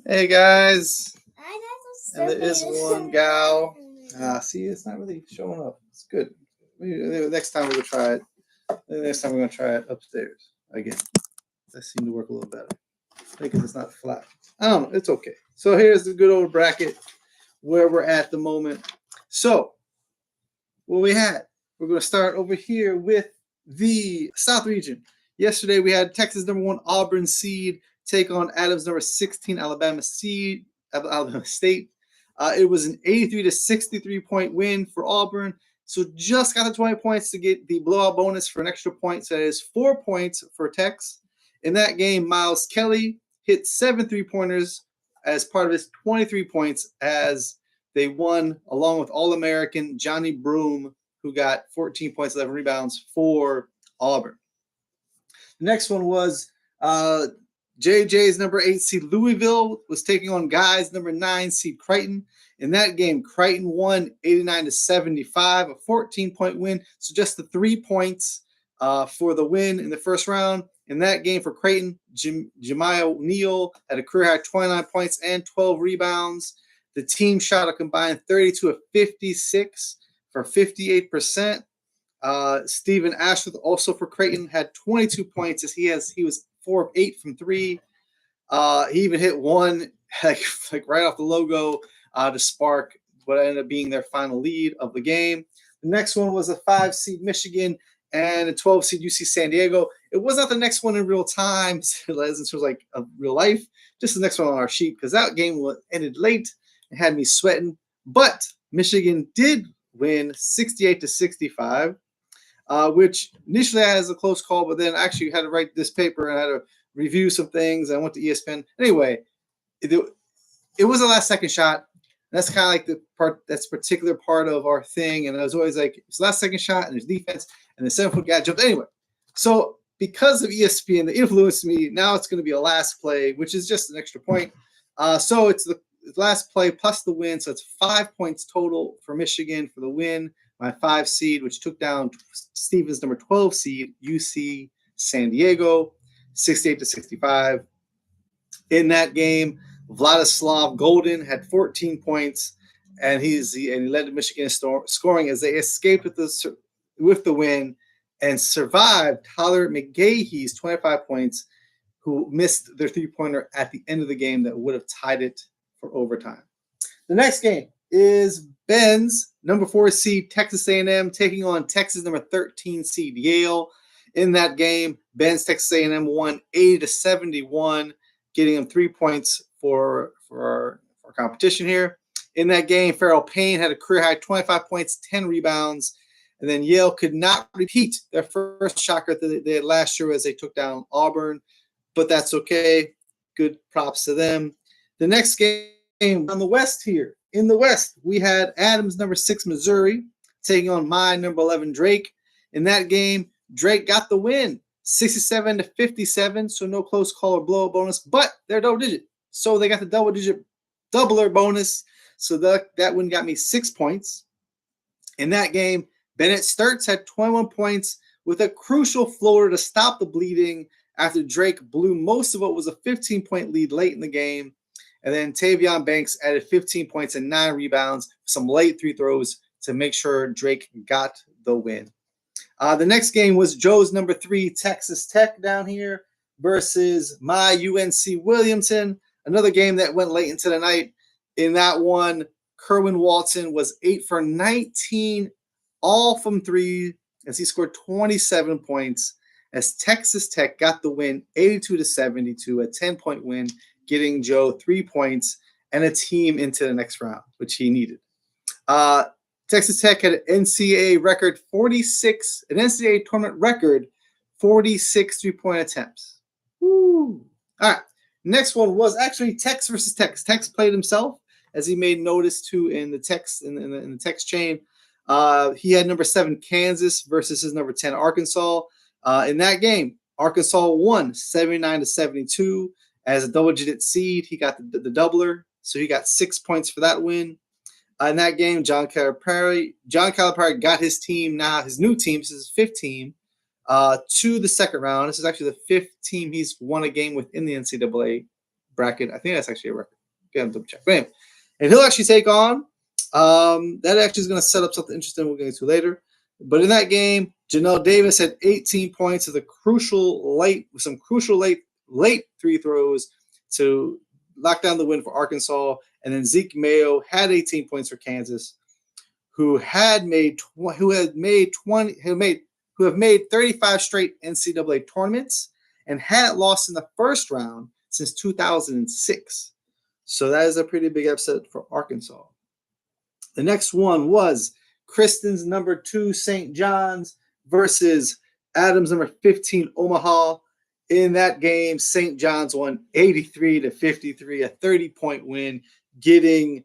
Hey guys, I and got there is one gal. See, it's not really showing up. It's good. Next time we're gonna try it. Next time we're gonna try it upstairs again. That seemed to work a little better because it's not flat. I don't know. It's okay. So here's the good old bracket where we're at the moment. So what we had, we're gonna start over here with the South region. Yesterday we had Texas #1 Auburn seed take on Adams #16 Alabama seed Alabama State. It was an 83 to 63 point win for Auburn. So just got the 20 points to get the blowout bonus for an extra point. So that is 4 points for Tex. In that game, Miles Kelly hit 7 3-pointers as part of his 23 points as they won along with All-American Johnny Broome, who got 14 points, 11 rebounds for Auburn. The next one was JJ's #8 seed Louisville was taking on Guy's #9 seed Creighton. In that game, Creighton won 89 to 75, a 14-point win. So just the 3 points for the win in the first round. In that game for Creighton, Jemiah Neal had a career-high 29 points and 12 rebounds. The team shot a combined 32 of 56 for 58%. Stephen Ashworth, also for Creighton, had 22 points as he was 4 of 8 from 3. He even hit one like right off the logo to spark what ended up being their final lead of the game. The next one was a 5 seed Michigan and a 12 seed UC San Diego. It was not the next one in real time, as it was like a real life, just the next one on our sheet because that game ended late and had me sweating. But Michigan did win 68 to 65. Which initially I had as a close call, but then actually had to write this paper and I had to review some things. I went to ESPN. Anyway, it was a last second shot. That's kind of like the part that's particular part of our thing. And I was always like, it's last second shot and there's defense and the 7-foot guy jumped. Anyway, so because of ESPN that influenced me, now it's going to be a last play, which is just an extra point. So it's the last play plus the win. So it's 5 points total for Michigan for the win. My 5 seed, which took down Stevens' #12 seed, UC San Diego, 68 to 65. In that game, Vladislav Golden had 14 points, and he led Michigan scoring as they escaped with the win and survived Tyler McGahee's 25 points, who missed their 3-pointer at the end of the game that would have tied it for overtime. The next game is Ben's #4 seed Texas A&M taking on Texas #13 seed Yale. In that game, Ben's Texas A&M won 80 to 71, getting them 3 points for our competition here. In that game, Farrell Payne had a career-high 25 points, 10 rebounds, and then Yale could not repeat their first shocker that they had last year as they took down Auburn, but that's okay. Good props to them. The next game on the West here. In the West, we had Adams #6 Missouri taking on my #11 Drake. In that game, Drake got the win, 67 to 57, so no close call or blowout bonus, but they're double digit. So they got the double digit doubler bonus. So that win got me 6 points. In that game, Bennett Sturts had 21 points with a crucial floater to stop the bleeding after Drake blew most of what was a 15-point lead late in the game. And then Tavion Banks added 15 points and 9 rebounds, some late 3 throws to make sure Drake got the win. The next game was Joe's #3 Texas Tech down here versus my UNC Williamson. Another game that went late into the night. In that one, Kerwin Walton was 8 for 19, all from 3, as he scored 27 points as Texas Tech got the win 82 to 72, a 10-point win, getting Joe 3 points and a team into the next round, which he needed. Texas Tech had an NCAA record 46, an NCAA tournament record 46 3-point attempts. Woo! All right. Next one was actually Tex versus Tex. Tex played himself, as he made notice to in the text in the text chain. He had #7 Kansas versus his #10 Arkansas. In that game, Arkansas won 79 to 72. As a double-digit seed, he got the doubler, so he got 6 points for that win. In that game, John Calipari got his team now, his new team, this is his 5th team, to the second round. This is actually the 5th team he's won a game with in the NCAA bracket. I think that's actually a record. Get double check. But anyway, and he'll actually take on. That actually is going to set up something interesting we'll get into later. But in that game, Janelle Davis had 18 points with some crucial late free throws to lock down the win for Arkansas. And then Zeke Mayo had 18 points for Kansas, who have made 35 straight NCAA tournaments and hadn't lost in the first round since 2006. So that is a pretty big upset for Arkansas. The next one was Kristen's number 2 St. John's versus Adams number 15 Omaha. In that game, St. John's won 83-53, a 30-point win, giving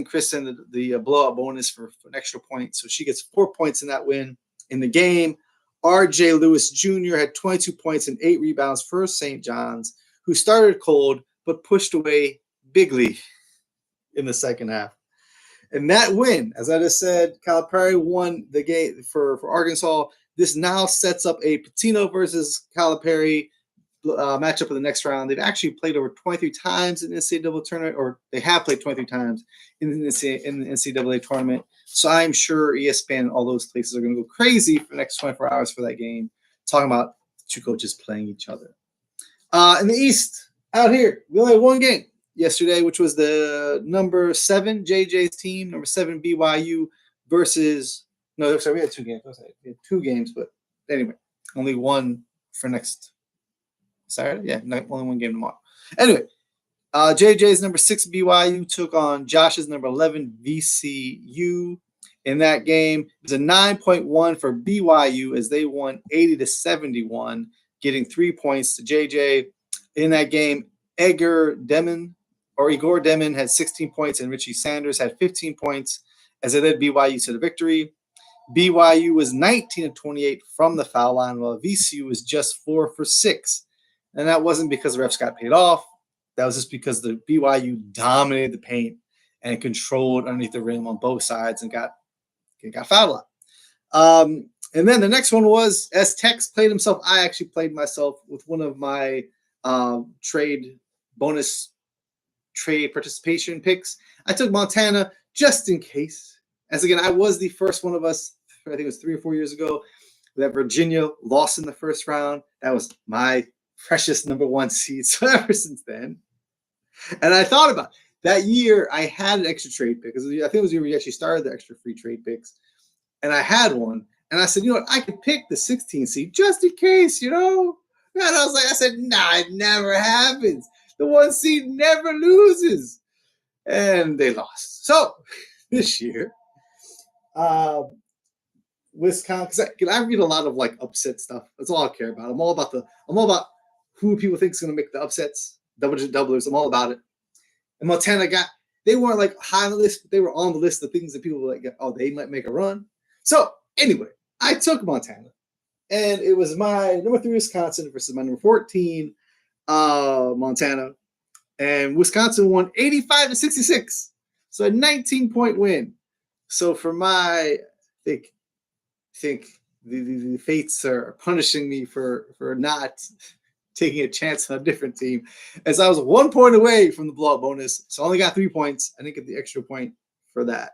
Kristen the blowout bonus for an extra point. So she gets 4 points in that win. In the game, R.J. Lewis Jr. had 22 points and 8 rebounds for St. John's, who started cold but pushed away bigly in the second half. And that win, as I just said, Calipari won the game for Arkansas. This now sets up a Pitino versus Calipari matchup in the next round. They've actually played over 23 times in the NCAA tournament, or they have played 23 times in the NCAA tournament. So I'm sure ESPN and all those places are going to go crazy for the next 24 hours for that game, talking about the two coaches playing each other. In the East, out here, we only had one game yesterday, which was the number 7 JJ's team, number 7 BYU versus – no, sorry, we had 2 games. We had 2 games, but anyway, only one for next Saturday. Yeah, only one game tomorrow. Anyway, JJ's number 6 BYU took on Josh's number 11 VCU. In that game, it was a 9.1 for BYU as they won 80-71, getting 3 points to JJ. In that game, Igor Demon had 16 points and Richie Sanders had 15 points as they led BYU to the victory. BYU was 19-28 from the foul line, while VCU was just 4 for 6. And that wasn't because the refs got paid off. That was just because the BYU dominated the paint and controlled underneath the rim on both sides and got fouled out. And then the next one was, as Tex played himself, I actually played myself with one of my bonus trade participation picks. I took Montana just in case. As again, I was the first one of us, I think it was 3 or 4 years ago, that Virginia lost in the first round. That was my precious number 1 seed. So ever since then. And I thought about it. That year, I had an extra trade pick. I think it was the year we actually started the extra free trade picks. And I had one. And I said, you know what? I could pick the 16 seed just in case, you know? And I said, nah, it never happens. The 1 seed never loses. And they lost. So this year, Wisconsin, because I read a lot of like upset stuff. That's all I care about. I'm all about who people think is going to make the upsets, double-digit doublers. I'm all about it. And Montana they weren't like high on the list, but they were on the list of things that people were like, oh, they might make a run. So anyway, I took Montana, and it was my number 3 Wisconsin versus my number 14 Montana, and Wisconsin won 85-66, so a 19-point win. So for my, I think the fates are punishing me for not taking a chance on a different team, as I was 1 point away from the blowout bonus. So I only got 3 points. I didn't get the extra point for that.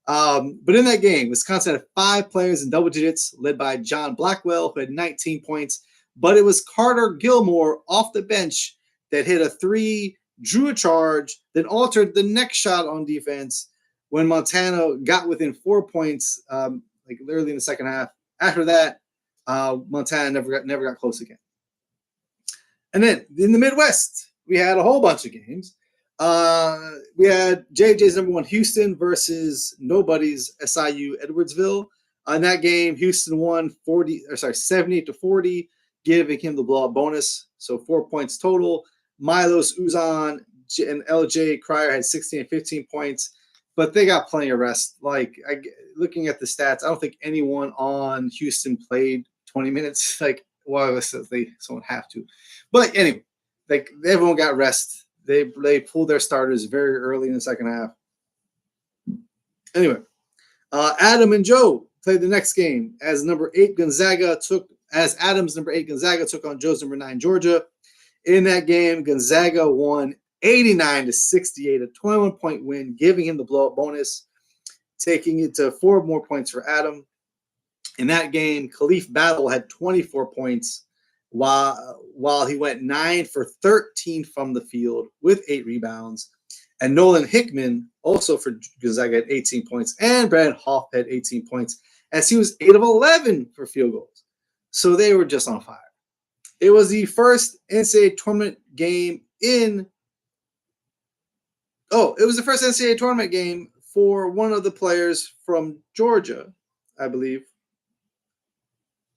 But in that game, Wisconsin had 5 players in double digits, led by John Blackwell, who had 19 points. But it was Carter Gilmore off the bench that hit a 3, drew a charge, then altered the next shot on defense when Montana got within 4 points, like literally in the second half. After that, Montana never got close again. And then in the Midwest, we had a whole bunch of games. We had JJ's number 1 Houston versus nobody's SIU Edwardsville. In that game, Houston won 70-40, giving him the blowout bonus. So 4 points total. Milos Uzan and LJ Cryer had 16 and 15 points, but they got plenty of rest. Like looking at the stats, I don't think anyone on Houston played 20 minutes. Like, well, someone have to. But anyway, like everyone got rest. They pulled their starters very early in the second half. Anyway, Adam and Joe played the next game as Adam's number 8 Gonzaga took on Joe's number 9 Georgia. In that game, Gonzaga won 89-68, a 21-point win, giving him the blowout bonus, taking it to 4 more points for Adam. In that game, Khalif Battle had 24 points while he went 9 for 13 from the field with 8 rebounds. And Nolan Hickman, also for Gonzaga, had 18 points. And Brandon Hoff had 18 points as he was 8 of 11 for field goals. So they were just on fire. It was the first NCAA tournament game it was the first NCAA tournament game for one of the players from Georgia, I believe.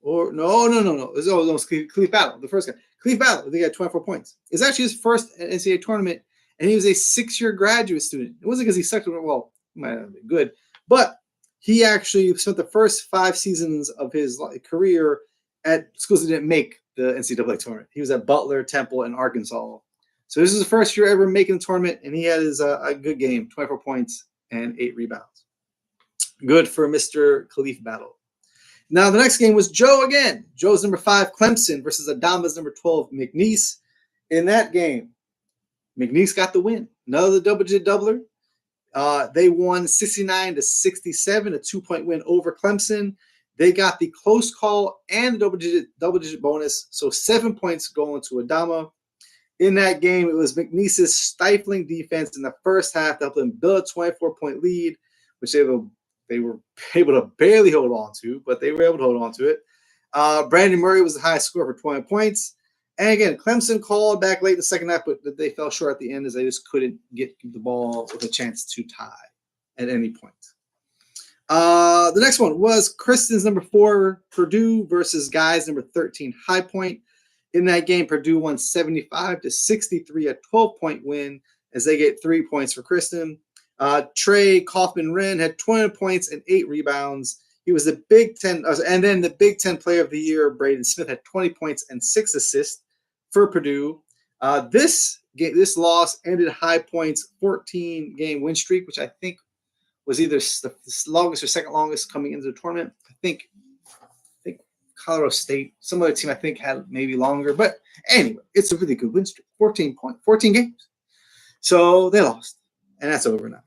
Or no. It was Khalif Battle, the first guy. Khalif Battle, he had 24 points. It's actually his first NCAA tournament, and he was a 6-year graduate student. It wasn't because he sucked. Well, he might have been good, but he actually spent the first 5 seasons of his career at schools that didn't make the NCAA tournament. He was at Butler, Temple, and Arkansas. So this is the first year ever making the tournament, and he had his a good game, 24 points and 8 rebounds. Good for Mr. Khalif Battle. Now, the next game was Joe again. Joe's number 5, Clemson, versus Adama's number 12, McNeese. In that game, McNeese got the win. Another double-digit doubler. They won 69-67, a 2-point win over Clemson. They got the close call and the double-digit bonus, so 7 points going to Adama. In that game, it was McNeese's stifling defense in the first half that helped them build a 24-point lead, which they were able to barely hold on to, but they were able to hold on to it. Brandon Murray was the highest scorer for 20 points. And again, Clemson called back late in the second half, but they fell short at the end as they just couldn't get the ball with a chance to tie at any point. The next one was Kristen's number 4, Purdue, versus Guy's number 13, High Point. In that game, Purdue won 75-63, a 12-point win as they get 3 points for Kristen. Trey Kaufman-Wren had 20 points and 8 rebounds. He was the Big Ten, and then the Big Ten Player of the Year, Braden Smith, had 20 points and 6 assists for Purdue. This loss ended High Point's 14-game win streak, which I think was either the longest or second longest coming into the tournament. I think Colorado State, some other team I think had maybe longer, but anyway, it's a really good win streak. 14 games. So they lost, and that's over now.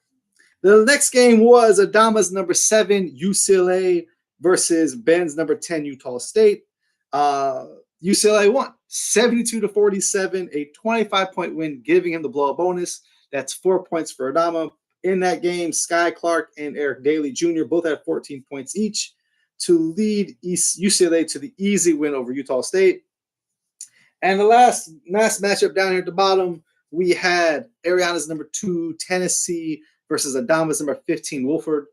The next game was Adama's number 7, UCLA, versus Ben's number 10, Utah State. UCLA won 72-47, a 25-point win, giving him the blowout bonus. That's 4 points for Adama. In that game, Sky Clark and Eric Daly Jr. both had 14 points each to lead UCLA to the easy win over Utah State. And the last matchup down here at the bottom, we had Ariana's number 2, Tennessee, versus Adama's number 15, Wolford.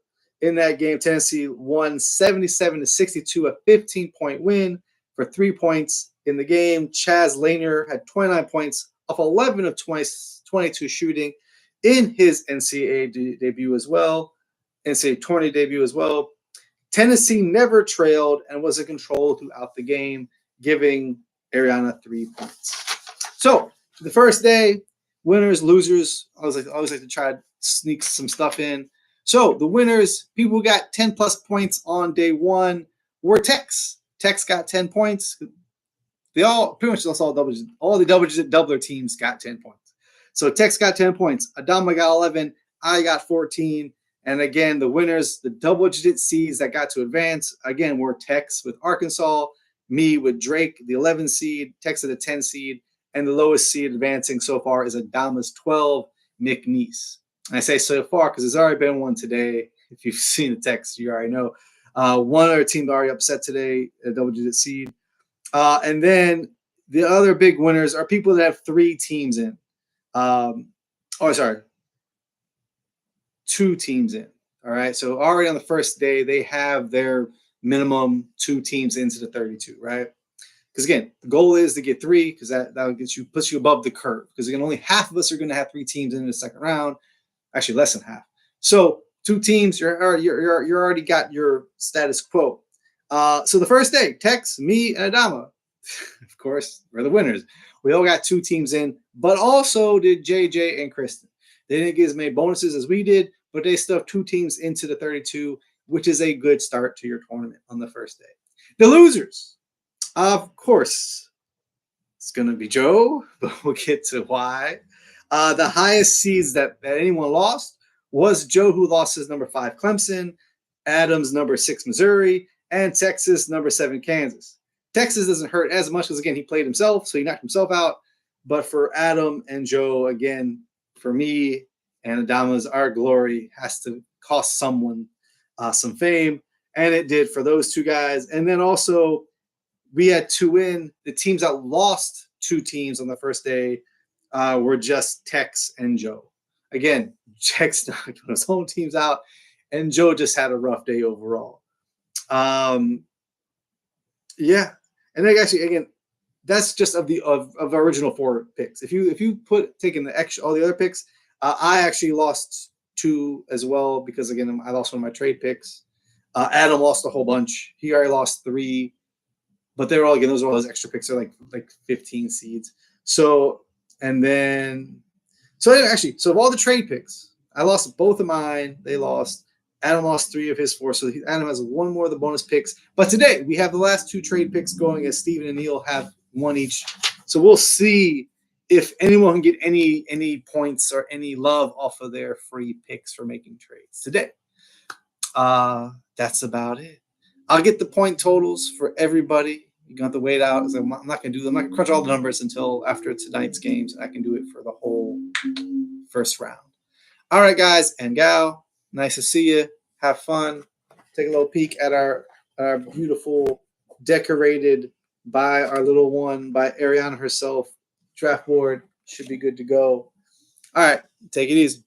In that game, Tennessee won 77-62, a 15-point win for 3 points in the game. Chaz Lanier had 29 points off 11 of 22 shooting in his NCAA debut as well, NCAA tourney debut as well. Tennessee never trailed and was in control throughout the game, giving Ariana 3 points. So the first day, winners, losers. I always like to try to sneak some stuff in. So the winners, people who got 10+ points on day 1, were Tex. Tex got 10 points. They all pretty much all the double-digit doubler teams got 10 points. So Tex got 10 points. Adama got 11. I got 14. And again, the winners, the double-digit seeds that got to advance, again, were Tex with Arkansas, me with Drake, the 11 seed, Tex at the 10 seed, and the lowest seed advancing so far is Adama's 12, McNeese. And I say so far because there's already been one today. If you've seen the text, you already know. One other team already upset today, a double-digit seed. And then the other big winners are people that have 3 teams in. 2 teams in. All right. So already on the first day, they have their minimum 2 teams into the 32, right? Because again, the goal is to get 3 because that puts you above the curve. Because again, only half of us are going to have 3 teams in the second round. Actually, less than half. So 2 teams, you're already got your status quo. So the first day, Tex, me, and Adama, of course, we're the winners. We all got 2 teams in, but also did JJ and Kristen. They didn't get as many bonuses as we did, but they stuffed 2 teams into the 32, which is a good start to your tournament on the first day. The losers, of course, it's going to be Joe, but we'll get to why. The highest seeds that anyone lost was Joe, who lost his number 5 Clemson, Adams number 6 Missouri, and Texas number 7 Kansas. Texas doesn't hurt as much because, again, he played himself, so he knocked himself out. But for Adam and Joe, again, for me and Adama's, our glory has to cost someone some fame, and it did for those two guys. And then also we had to win. The teams that lost 2 teams on the first day were just Tex and Joe. Again, Tex knocked his home teams out, and Joe just had a rough day overall. Yeah, and then actually, again, that's just of the original 4 picks. If you taking the extra all the other picks, I actually lost 2 as well because, again, I lost one of my trade picks. Adam lost a whole bunch. He already lost 3, but they were all, again, those are all his extra picks. They're like 15 seeds. So actually, so of all the trade picks, I lost both of mine. They lost. Adam lost 3 of his 4, so Adam has 1 more of the bonus picks. But today we have the last 2 trade picks going, as Steven and Neil have 1 each. So we'll see if anyone can get any points or any love off of their free picks for making trades today. That's about it. I'll get the point totals for everybody. You're going to have to wait out. I'm not going to crunch all the numbers until after tonight's games. I can do it for the whole first round. All right, guys and gal. Nice to see you. Have fun. Take a little peek at our beautiful, decorated by our little one, by Ariana herself, draft board. Should be good to go. All right. Take it easy.